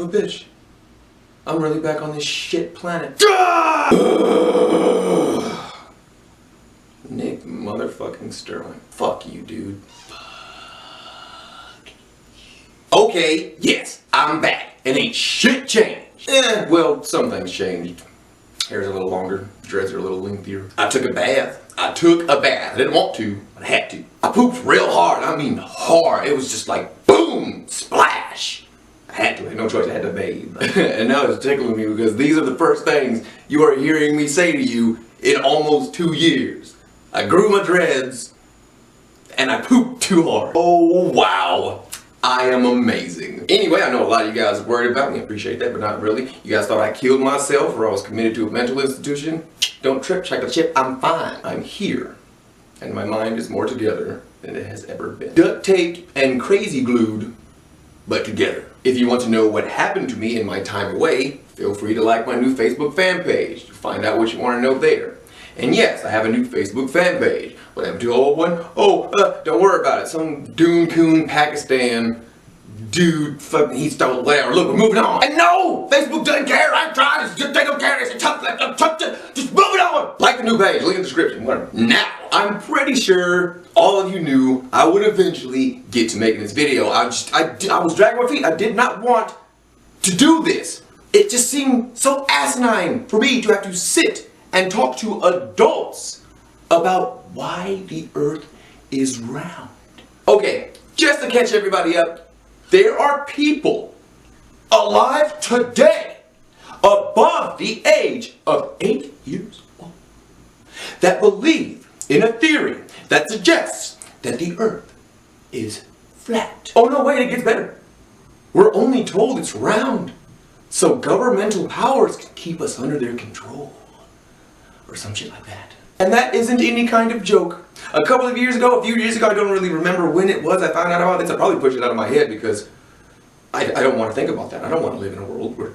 of a bitch. I'm really back on this shit planet. Nick motherfucking Sterling. Fuck you, dude. Okay, yes, I'm back. And ain't shit changed. Well, some things changed. Hair's a little longer, dreads are a little lengthier. I took a bath. I didn't want to, but I had to. I pooped real hard. I mean hard. It was just like boom, splash. I had to. I had no choice. I had to bathe. And now it's tickling me because these are the first things you are hearing me say to you in almost 2 years. I grew my dreads and I pooped too hard. Oh wow. I am amazing. Anyway, I know a lot of you guys are worried about me. I appreciate that, but not really. You guys thought I killed myself or I was committed to a mental institution. Don't trip, check the chip. I'm fine. I'm here. And my mind is more together than it has ever been. Duct taped and crazy glued, but together. If you want to know what happened to me in my time away, feel free to like my new Facebook fan page to find out what you want to know there. And yes, I have a new Facebook fan page. What happened to the old one? Don't worry about it. Some Doon Coon Pakistan dude, he stole there. Look, we're moving on. And no! Facebook doesn't care. I tried. They don't care. It's just move it on. Like the new page. Link in the description. Whatever. Now, I'm pretty sure all of you knew I would eventually get to making this video. I was dragging my feet. I did not want to do this. It just seemed so asinine for me to have to sit and talk to adults about why the earth is round. Okay, just to catch everybody up, there are people alive today above the age of 8 years old that believe in a theory that suggests that the earth is flat. Oh no, wait, it gets better. We're only told it's round so governmental powers can keep us under their control. Or some shit like that. And that isn't any kind of joke. A few years ago, I don't really remember when it was I found out about this. I probably pushed it out of my head because I don't want to think about that. I don't want to live in a world where...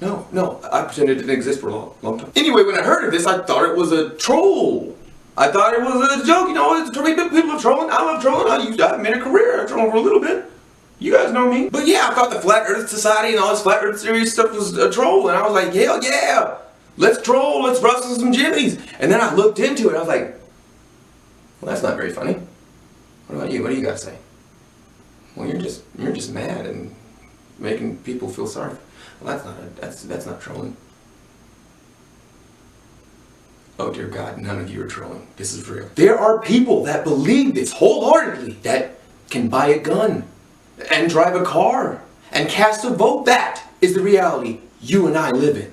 No, I pretended it didn't exist for a long time. Anyway, when I heard of this, I thought it was a troll. I thought it was a joke, you know, people are trolling. I love trolling. I've made a career. I troll for a little bit. You guys know me. But yeah, I thought the Flat Earth Society and all this Flat Earth Series stuff was a troll. And I was like, hell yeah. Let's troll, let's rustle some jimmies. And then I looked into it, I was like, well, that's not very funny. What about you? What do you guys say? Well, you're just mad and making people feel sorry. Well, that's not trolling. Oh dear God, none of you are trolling. This is real. There are people that believe this wholeheartedly, that can buy a gun and drive a car and cast a vote. That is the reality you and I live in.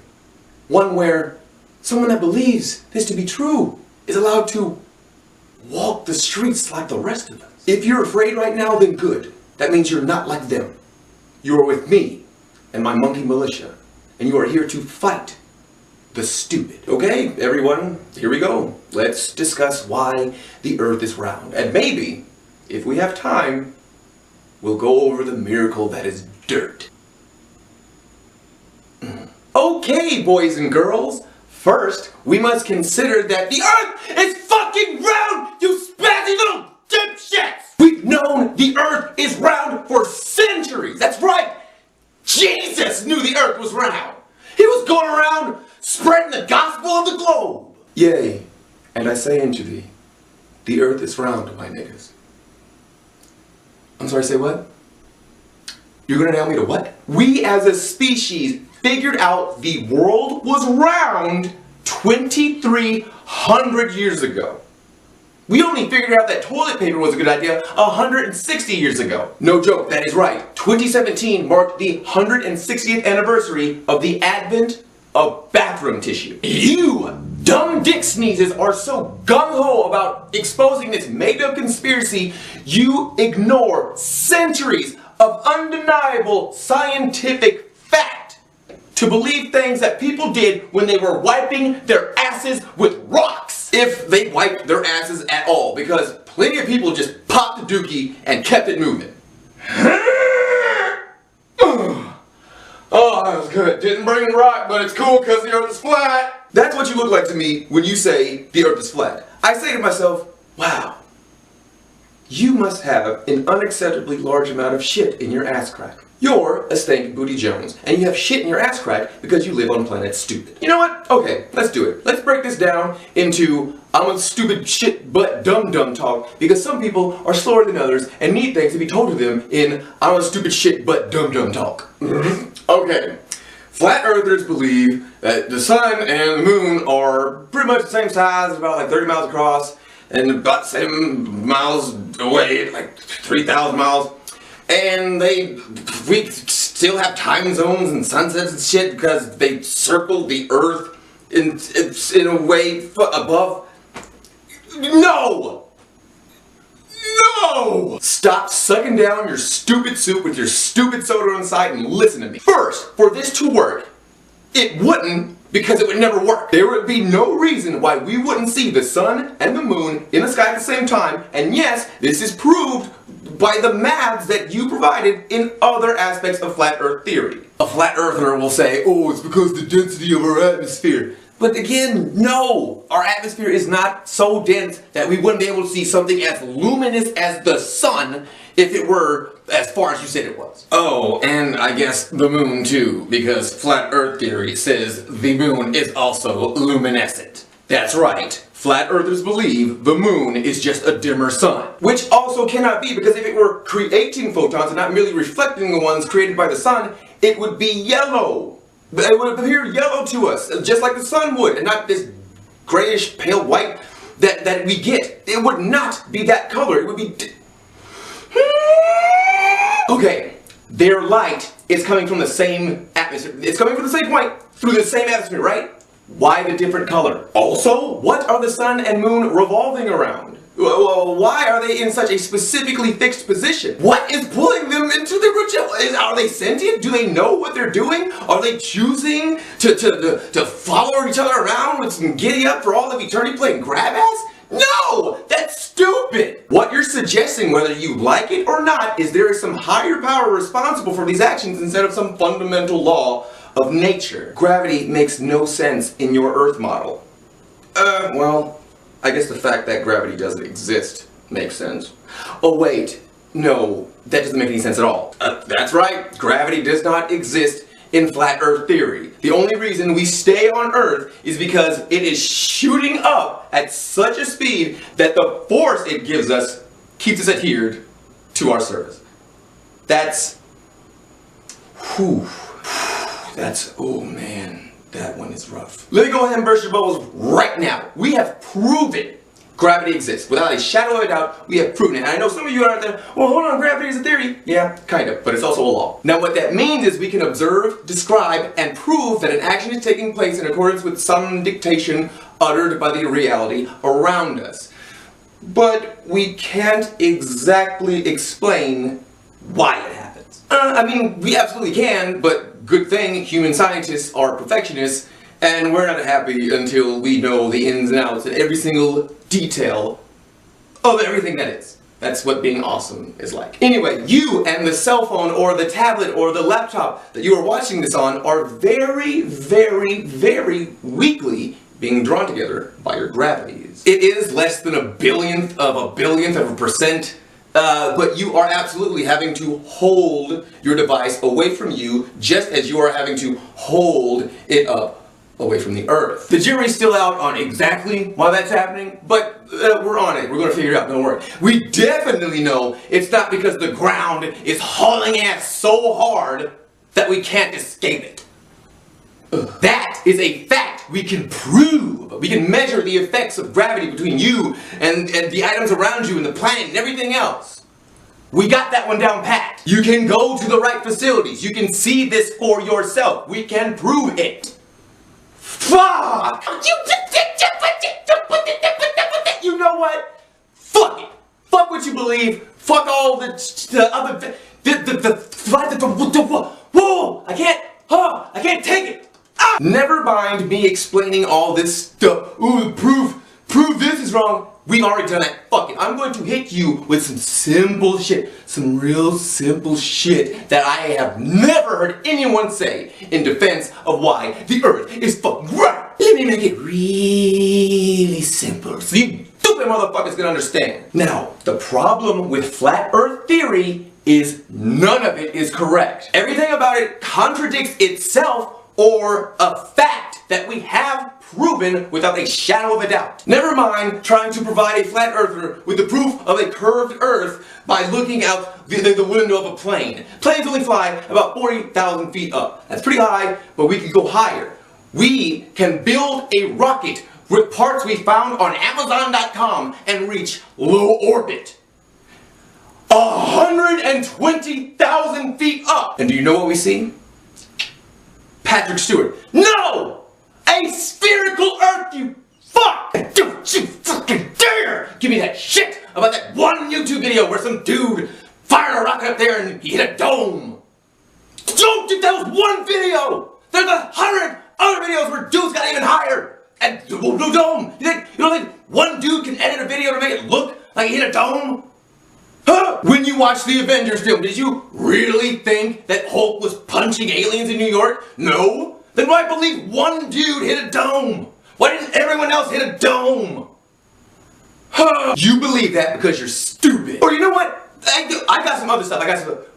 One where someone that believes this to be true is allowed to walk the streets like the rest of us. If you're afraid right now, then good. That means you're not like them. You are with me and my monkey militia, and you are here to fight the stupid. Okay, everyone, here we go. Let's discuss why the earth is round. And maybe, if we have time, we'll go over the miracle that is dirt. Okay, boys and girls, first, we must consider that the earth is fucking round, you spazzy little dipshits! We've known the earth is round for centuries, that's right! Jesus knew the earth was round! He was going around spreading the gospel of the globe! Yea, and I say unto thee, the earth is round, my niggas. I'm sorry, say what? You're gonna nail me to what? We as a species figured out the world was round 2,300 years ago. We only figured out that toilet paper was a good idea 160 years ago. No joke, that is right. 2017 marked the 160th anniversary of the advent of bathroom tissue. You dumb dick sneezes are so gung-ho about exposing this made-up conspiracy, you ignore centuries of undeniable scientific fact to believe things that people did when they were wiping their asses with rocks. If they wiped their asses at all, because plenty of people just popped the dookie and kept it moving. Oh, that was good. Didn't bring a rock, but it's cool because the earth is flat. That's what you look like to me when you say the earth is flat. I say to myself, wow, you must have an unacceptably large amount of shit in your ass crack. you're a stank booty Jones, and you have shit in your ass crack because you live on planet stupid. You know what? Okay, let's do it. Let's break this down into I'm a stupid shit but dumb talk, because some people are slower than others and need things to be told to them in I'm a stupid shit but dumb talk. Okay. Flat earthers believe that the sun and the moon are pretty much the same size, about like 30 miles across, and about the same miles away, like 3,000 miles. And we still have time zones and sunsets and shit because they circle the earth in a way above. No! No! Stop sucking down your stupid soup with your stupid soda on the side and listen to me. First, for this to work, it wouldn't, because it would never work. There would be no reason why we wouldn't see the sun and the moon in the sky at the same time, and yes, this is proved by the maths that you provided in other aspects of flat earth theory. A flat earther will say, oh, it's because the density of our atmosphere. But again, no! Our atmosphere is not so dense that we wouldn't be able to see something as luminous as the sun if it were as far as you said it was. Oh, and I guess the moon too, because flat earth theory says the moon is also luminescent. That's right. Flat earthers believe the moon is just a dimmer sun. Which also cannot be, because if it were creating photons and not merely reflecting the ones created by the sun, it would be yellow. It would appear yellow to us, just like the sun would, and not this grayish pale white that we get. It would not be that color. It would be... Okay, their light is coming from the same atmosphere. It's coming from the same point through the same atmosphere, right? Why the different color? Also, what are the sun and moon revolving around? Why are they in such a specifically fixed position? What is pulling them into the rotation? Are they sentient? Do they know what they're doing? Are they choosing to follow each other around with some giddy up for all of eternity playing grab ass? No! That's stupid! What you're suggesting, whether you like it or not, is there is some higher power responsible for these actions instead of some fundamental law of nature. Gravity makes no sense in your Earth model. Well, I guess the fact that gravity doesn't exist makes sense. Oh wait, no, that doesn't make any sense at all. That's right, gravity does not exist in flat Earth theory. The only reason we stay on Earth is because it is shooting up at such a speed that the force it gives us keeps us adhered to our surface. That's... whew. That's, oh man, that one is rough. Let me go ahead and burst your bubbles right now. We have proven gravity exists. Without a shadow of a doubt, we have proven it. And I know some of you are out there, well, hold on, gravity is a theory. Yeah, kind of, but it's also a law. Now what that means is we can observe, describe, and prove that an action is taking place in accordance with some dictation uttered by the reality around us. But we can't exactly explain why it happens. I mean, we absolutely can, but good thing human scientists are perfectionists, and we're not happy until we know the ins and outs and every single detail of everything that is. That's what being awesome is like. Anyway, you and the cell phone or the tablet or the laptop that you are watching this on are very, very, very weakly being drawn together by your gravities. It is less than a billionth of a percent. But you are absolutely having to hold your device away from you, just as you are having to hold it up away from the Earth. The jury's still out on exactly why that's happening, but we're on it. We're going to figure it out, don't worry. We definitely know it's not because the ground is hauling ass so hard that we can't escape it. That is a fact we can prove. We can measure the effects of gravity between you and the items around you and the planet and everything else. We got that one down pat. You can go to the right facilities. You can see this for yourself. We can prove it. Fuck! You know what? Fuck it. Fuck what you believe. Fuck all the other... Whoa! I can't take it. Never mind me explaining all this stuff. Ooh, prove this is wrong. We've already done that. Fuck it. I'm going to hit you with some simple shit. Some real simple shit that I have never heard anyone say in defense of why the Earth is fucking right. Let me make it really simple so you stupid motherfuckers can understand. Now, the problem with flat Earth theory is none of it is correct. Everything about it contradicts itself or a fact that we have proven without a shadow of a doubt. Never mind trying to provide a flat earther with the proof of a curved earth by looking out the window of a plane. Planes only fly about 40,000 feet up. That's pretty high, but we can go higher. We can build a rocket with parts we found on Amazon.com and reach low orbit. 120,000 feet up! And do you know what we see? Patrick Stewart. No! A spherical Earth, you fuck! Don't you fucking dare give me that shit about that one YouTube video where some dude fired a rocket up there and he hit a dome. Don't you, that was one video! There's 100 other videos where dudes got even higher and no dome. You don't think one dude can edit a video to make it look like he hit a dome? Huh? When you watched the Avengers film, did you really think that Hulk was punching aliens in New York? No? Then why believe one dude hit a dome? Why didn't everyone else hit a dome? Huh? You believe that because you're stupid. Or you know what? I got some other stuff,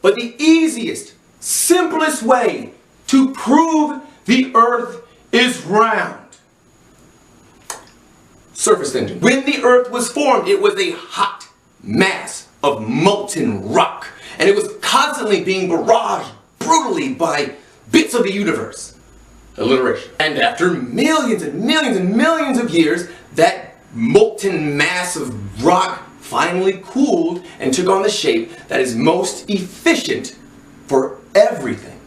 but the easiest, simplest way to prove the Earth is round. Surface tension. When the Earth was formed, it was a hot mass of molten rock, and it was constantly being barraged brutally by bits of the universe. Alliteration. And after millions and millions and millions of years, that molten mass of rock finally cooled and took on the shape that is most efficient for everything.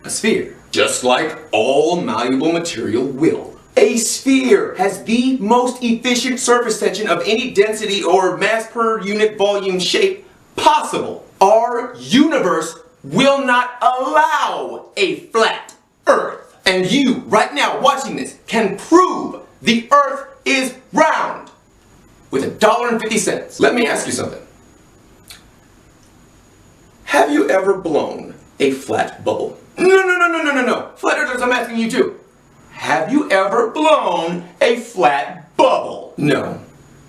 A sphere. Just like all malleable material will. A sphere has the most efficient surface tension of any density or mass per unit volume shape possible. Our universe will not allow a flat Earth. And you, right now watching this, can prove the Earth is round with $1.50. Let me ask you something. Have you ever blown a flat bubble? No. Flat Earthers, I'm asking you too. Have you ever blown a flat bubble? No,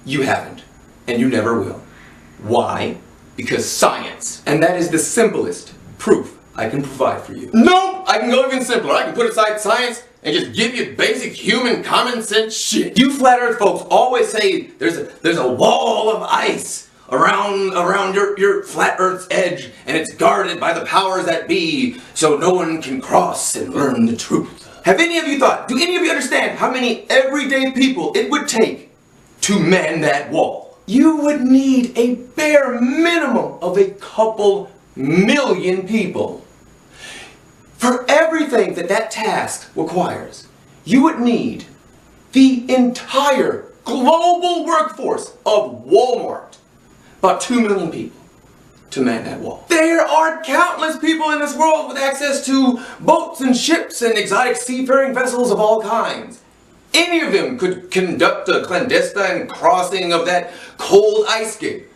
you haven't, and you never will. Why? Because science. And that is the simplest proof I can provide for you. No, I can go even simpler. I can put aside science and just give you basic human common sense shit. You flat Earth folks always say there's a wall of ice around your flat Earth's edge, and it's guarded by the powers that be, so no one can cross and learn the truth. Have any of you thought, do any of you understand how many everyday people it would take to man that wall? You would need a bare minimum of a couple million people. For everything that task requires, you would need the entire global workforce of Walmart, about 2 million people, to man that wall. There are countless people in this world with access to boats and ships and exotic seafaring vessels of all kinds. Any of them could conduct a clandestine crossing of that cold ice skate.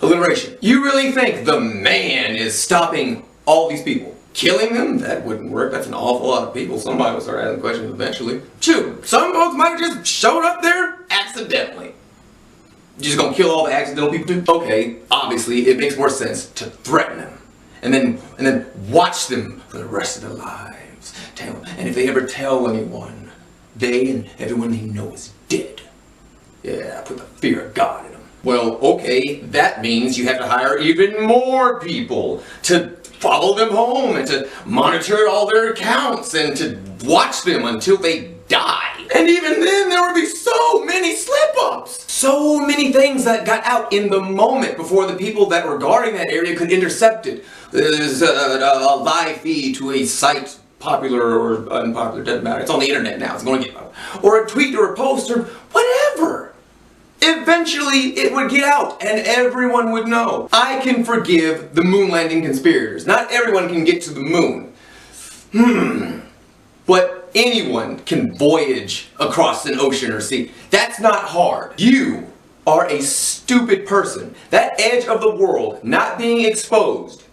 Alliteration. You really think the man is stopping all these people? Killing them? That wouldn't work. That's an awful lot of people. Somebody will start asking questions eventually. Shoot, some folks might have just showed up there accidentally. You just gonna kill all the accidental people too? Okay, obviously it makes more sense to threaten them. And then watch them for the rest of their lives. Tell them. And if they ever tell anyone, they and everyone they know is dead. Yeah, put the fear of God in them. Well, okay, that means you have to hire even more people to follow them home and to monitor all their accounts and to watch them until they die. And even then there would be so many slip-ups. So many things that got out in the moment before the people that were guarding that area could intercept it. There's a live feed to a site, popular or unpopular, doesn't matter. It's on the internet now, it's going to get out. Or a tweet or a post or whatever. Eventually it would get out and everyone would know. I can forgive the moon landing conspirators. Not everyone can get to the moon. But anyone can voyage across an ocean or sea. That's not hard. You are a stupid person. That edge of the world not being exposed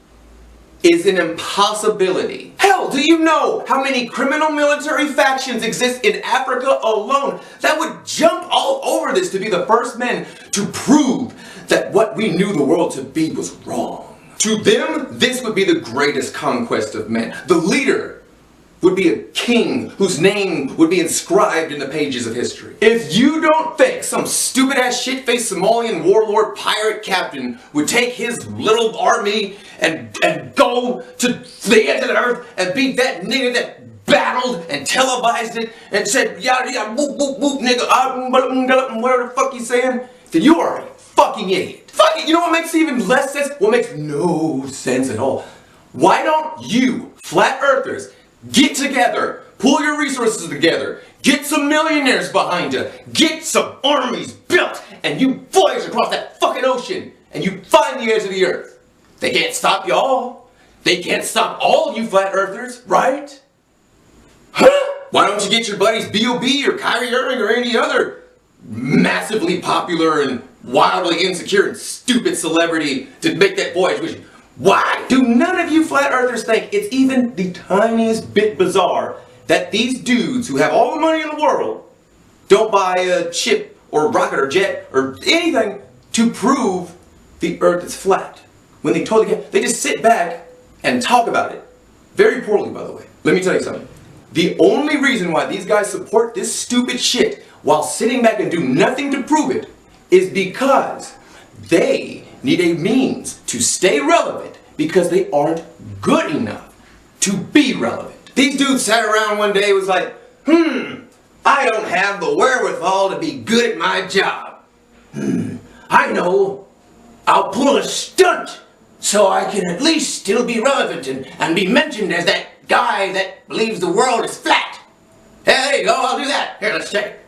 is an impossibility. Hell, do you know how many criminal military factions exist in Africa alone that would jump all over this to be the first men to prove that what we knew the world to be was wrong? To them, this would be the greatest conquest of men. The leader would be a king whose name would be inscribed in the pages of history. If you don't think some stupid-ass shit-faced Somalian warlord pirate captain would take his little army and go to the end of the earth and beat that nigga that battled and televised it and said, yada yada, whoop whoop whoop, nigga, whatever the fuck he's saying, then you are a fucking idiot. Fuck it, you know what makes even less sense? What makes no sense at all? Why don't you, flat earthers, get together, pull your resources together, get some millionaires behind you, get some armies built, and you voyage across that fucking ocean, and you find the edge of the earth. They can't stop y'all. They can't stop all you flat earthers, right? Huh? Why don't you get your buddies B.O.B. or Kyrie Irving or any other massively popular and wildly insecure and stupid celebrity to make that voyage with you? Why do none of you flat earthers think it's even the tiniest bit bizarre that these dudes who have all the money in the world don't buy a ship or rocket or jet or anything to prove the earth is flat? When they totally get, they just sit back and talk about it. Very poorly, by the way. Let me tell you something. The only reason why these guys support this stupid shit while sitting back and do nothing to prove it is because they need a means to stay relevant because they aren't good enough to be relevant. These dudes sat around one day and was like, I don't have the wherewithal to be good at my job. I know, I'll pull a stunt so I can at least still be relevant and be mentioned as that guy that believes the world is flat. Hey, there you go, I'll do that. Here, let's check it.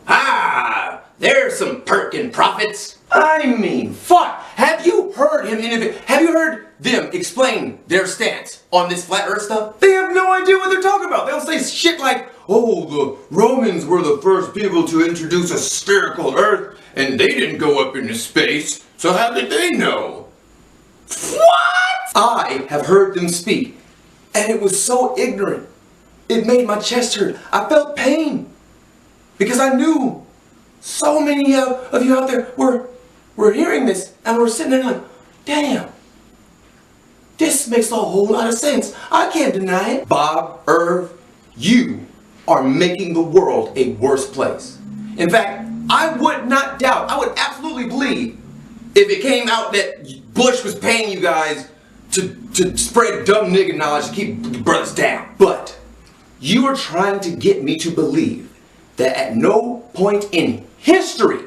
Ah, there's some Perkin profits. I mean, fuck. Have you heard him innovate? Have you heard them explain their stance on this flat earth stuff? They have no idea what they're talking about. They'll say shit like, oh, the Romans were the first people to introduce a spherical earth and they didn't go up into space, so how did they know? What? I have heard them speak and it was so ignorant. It made my chest hurt. I felt pain because I knew so many of you out there were hearing this and we're sitting there like, damn, this makes a whole lot of sense. I can't deny it. Bob, Irv, you are making the world a worse place. In fact, I would not doubt, I would absolutely believe if it came out that Bush was paying you guys to spread dumb nigga knowledge to keep brothers down. But you are trying to get me to believe that at no point in history,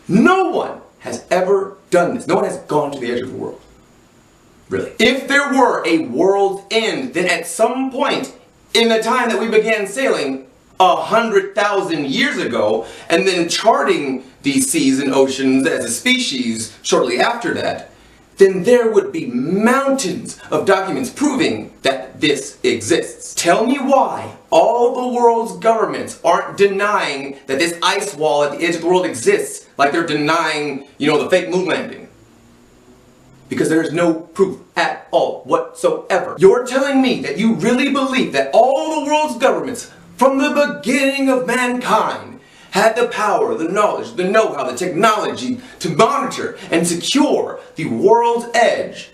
no one has ever done this. No one has gone to the edge of the world. Really. If there were a world's end, then at some point in the time that we began sailing 100,000 years ago, and then charting these seas and oceans as a species shortly after that, then there would be mountains of documents proving that this exists. Tell me why all the world's governments aren't denying that this ice wall at the edge of the world exists, like they're denying, the fake moon landing. Because there's no proof at all whatsoever. You're telling me that you really believe that all the world's governments, from the beginning of mankind, had the power, the knowledge, the know-how, the technology to monitor and secure the world's edge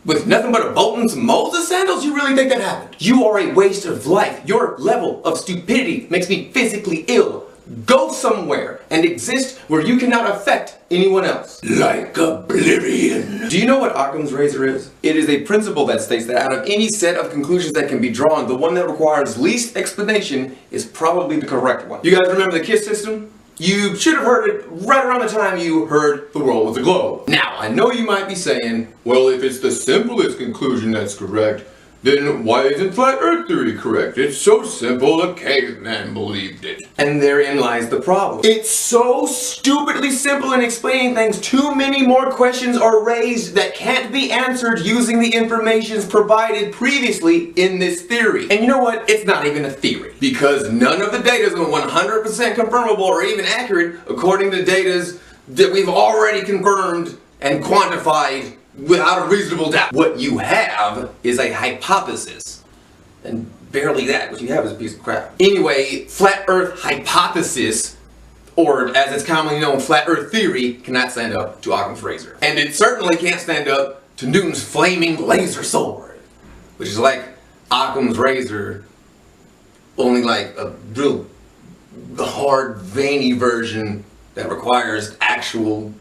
with nothing but a boat and some Moses sandals? You really think that happened? You are a waste of life. Your level of stupidity makes me physically ill. Go somewhere and exist where you cannot affect anyone else. Like oblivion. Do you know what Occam's razor is? It is a principle that states that out of any set of conclusions that can be drawn, the one that requires least explanation is probably the correct one. You guys remember the KISS system? You should have heard it right around the time you heard the world was a globe. Now, I know you might be saying, well, if it's the simplest conclusion that's correct, then why isn't flat earth theory correct? It's so simple, a caveman believed it. And therein lies the problem. It's so stupidly simple in explaining things, too many more questions are raised that can't be answered using the information provided previously in this theory. And you know what? It's not even a theory. Because none of the data is 100% confirmable or even accurate according to data that we've already confirmed and quantified without a reasonable doubt. What you have is a hypothesis. And barely that. What you have is a piece of crap. Anyway, flat earth hypothesis, or as it's commonly known, flat earth theory, cannot stand up to Occam's razor. And it certainly can't stand up to Newton's flaming laser sword, which is like Occam's razor, only like a real hard, veiny version that requires actual,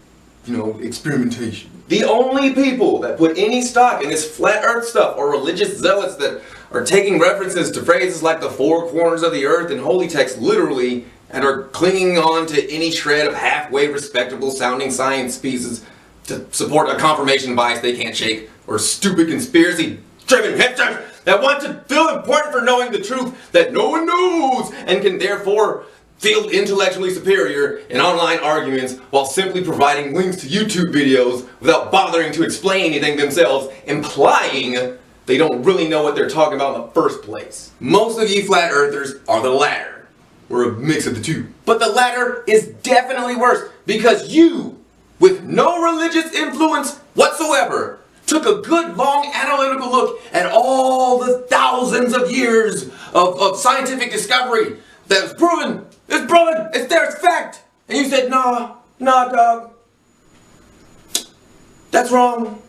experimentation. The only people that put any stock in this flat earth stuff are religious zealots that are taking references to phrases like the four corners of the earth and holy text literally, and are clinging on to any shred of halfway respectable sounding science pieces to support a confirmation bias they can't shake, or stupid conspiracy driven hipsters that want to feel important for knowing the truth that no one knows and can therefore feel intellectually superior in online arguments while simply providing links to YouTube videos without bothering to explain anything themselves, implying they don't really know what they're talking about in the first place. Most of you flat earthers are the latter. We're a mix of the two. But the latter is definitely worse because you, with no religious influence whatsoever, took a good long analytical look at all the thousands of years of scientific discovery that's proven. It's proven. It's there. It's fact. And you said, nah, dog. That's wrong.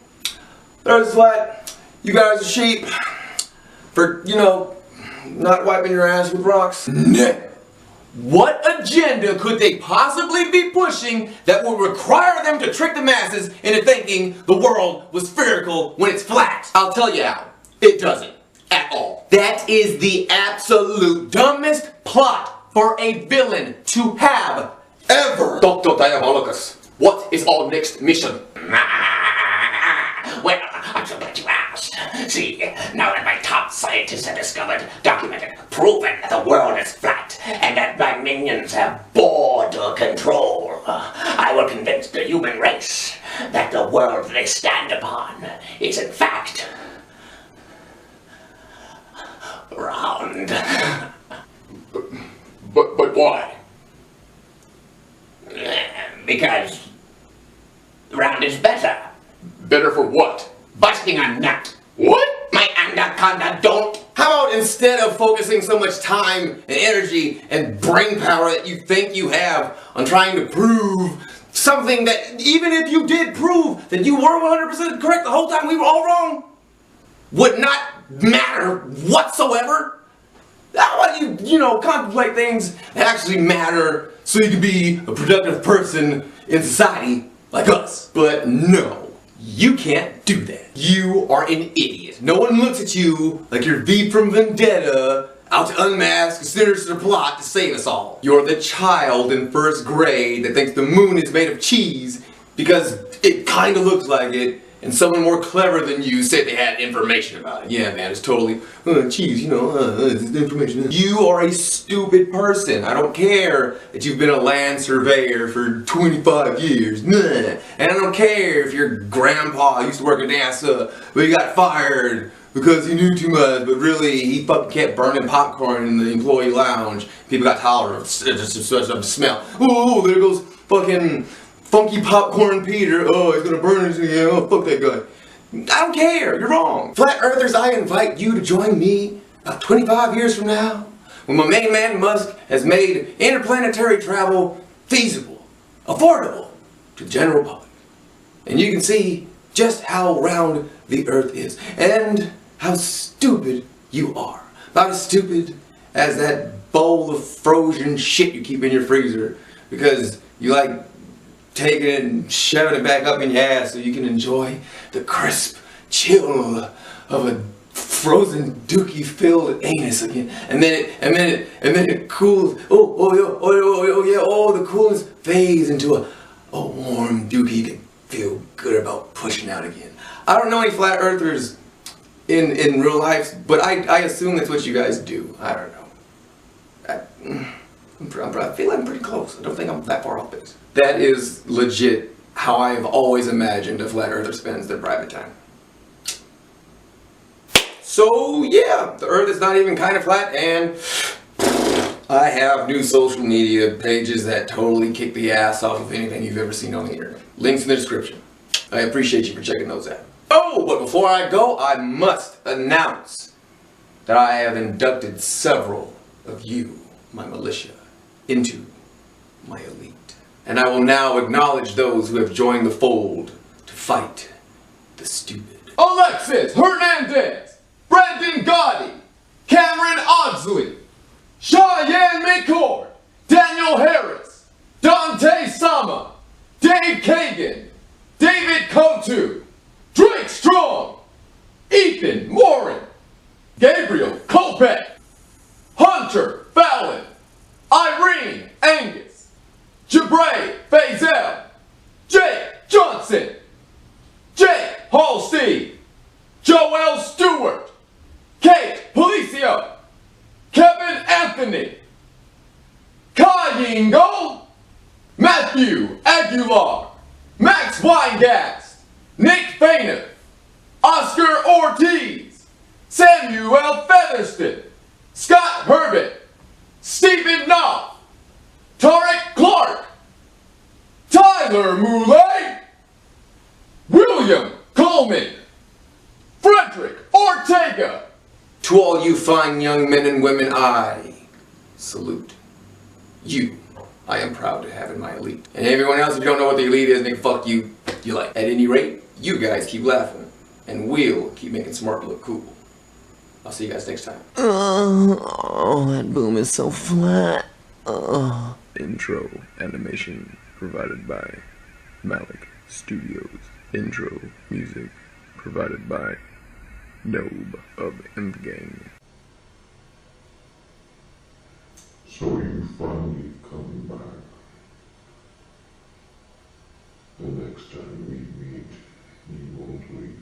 There's flat. You guys are sheep for, not wiping your ass with rocks. Nah. What agenda could they possibly be pushing that would require them to trick the masses into thinking the world was spherical when it's flat? I'll tell you how. It doesn't. At all. That is the absolute dumbest plot for a villain to have ever. Dr. Diabolicus, what is our next mission? Well, I'm so glad you asked. See, now that my top scientists have discovered, documented, proven that the world is flat, and that my minions have border control, I will convince the human race that the world they stand upon is in fact round. But why? Because round is better. Better for what? Busting a nut. What? My anaconda don't. How about instead of focusing so much time and energy and brain power that you think you have on trying to prove something that, even if you did prove that you were 100% correct the whole time we were all wrong, would not matter whatsoever? How about you contemplate things that actually matter so you can be a productive person in society like us? But no, you can't do that. You are an idiot. No one looks at you like you're V from Vendetta, out to unmask a sinister plot to save us all. You're the child in first grade that thinks the moon is made of cheese because it kind of looks like it, and someone more clever than you said they had information about it. Yeah, man, it's totally, cheese, it's information. You are a stupid person. I don't care that you've been a land surveyor for 25 years. Nah. And I don't care if your grandpa used to work at NASA, but he got fired because he knew too much, but really he fucking kept burning popcorn in the employee lounge. People got tired of the smell. Oh, there goes fucking Funky Popcorn Peter. Oh, he's gonna burn us again. Oh, fuck that guy. I don't care. You're wrong. Flat Earthers, I invite you to join me about 25 years from now, when my main man Musk has made interplanetary travel feasible, affordable to the general public. And you can see just how round the Earth is, and how stupid you are. About as stupid as that bowl of frozen shit you keep in your freezer, because you like taking it and shoving it back up in your ass so you can enjoy the crisp chill of a frozen dookie filled anus again. And then it cools. The coolness fades into a warm dookie you can feel good about pushing out again. I don't know any flat earthers in real life, but I assume that's what you guys do. I don't know. I feel like I'm pretty close. I don't think I'm that far off base. That is legit how I have always imagined a flat earther spends their private time. So yeah, the earth is not even kind of flat, and I have new social media pages that totally kick the ass off of anything you've ever seen on the internet. Links in the description. I appreciate you for checking those out. Oh, but before I go, I must announce that I have inducted several of you, my militia, into my elite. And I will now acknowledge those who have joined the fold to fight the stupid. Alexis Hernandez, Brendan Gotti, Cameron Oxley, Cheyenne McCord, Daniel Harris, Dante Sama, Dave Kagan, David Kotu, Drake Strong, Ethan Morin, Gabriel Kopek, Hunter Fallon, Irene Angus, Jabray Fazel, Jake Johnson, Jake Holstein, Joel Stewart, Kate Policio, Kevin Anthony, Kai Yingo, Matthew Aguilar, Max Weingast, Nick Fainer, Oscar Ortiz, Samuel Featherston, Scott Herbert, Stephen Knopf, Tarek Clark, Tyler Moulay, William Coleman, Frederick Ortega. To all you fine young men and women, I salute. You, I am proud to have in my elite. And everyone else, if you don't know what the elite is, nigga, fuck you. You like. At any rate, you guys keep laughing, and we'll keep making Smart look cool. I'll see you guys next time. Oh, that boom is so flat. Intro animation provided by Malik Studios. Intro music provided by Nobe of Endgame. So you finally come back. The next time we meet, you won't leave